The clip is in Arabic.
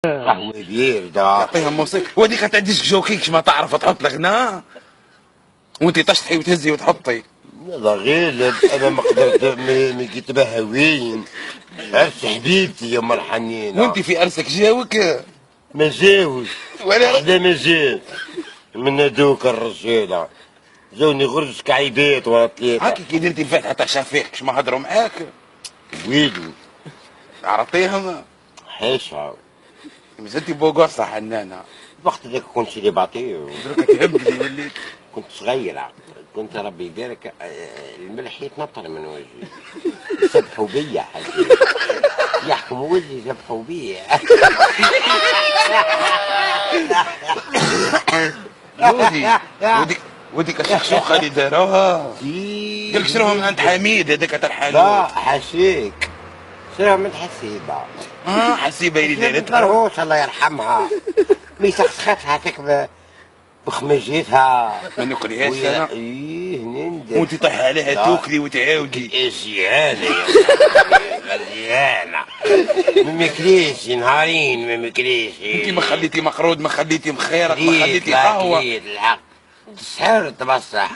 قهوة بيردة. يعطيها موسيقى. وهذيك تعديش جوكيكش ما تعرف تحط الغناء وانت تشطحي وتهزي وتحطي. يلا غالب انا ما قدرت من كتبها هواين. عرس حبيبتي يا ام الحنينة. وانت في ارسك جاوك ما جاوز ولا حدا ما جاء من هذوك الرجالة. جاوني غرز كعيبات ولا ثلاثة. هاكي كي درتي الفاتحة تاع شفيقش ما هضروا معاك ويلو عرفتيهم. حاشا مازلتي بوغوصة حنانة. الوقت ذاك كنت سيليباتير. دروك تهبلي وليت. كنت صغيرة. كنت ربي يبارك الملح يتنطر من وجهي. سبحوا بيا حاجة يحكموا وجهي سبحوا بيا. وديك الشخشوخة اللي داروها قالك شروها من عند حميد هذاك تاع الحلوى. لا حشيك شروها من حسيبة. حسيبة اللي دارتها. متعرفوش الله يرحمها. مي سخسختها هكاك بخمجيتها. ما ناكلهاش انا. ايه نندم. وانت طيح عليها توكلي وتعاودي. غزيانة يا غزيانة. ما ماكليش نهارين ما ماكليش. انت ما خليتي مقرود ما خليتي مخيرك ما خليتي قهوة. الحق تسحرت بصح.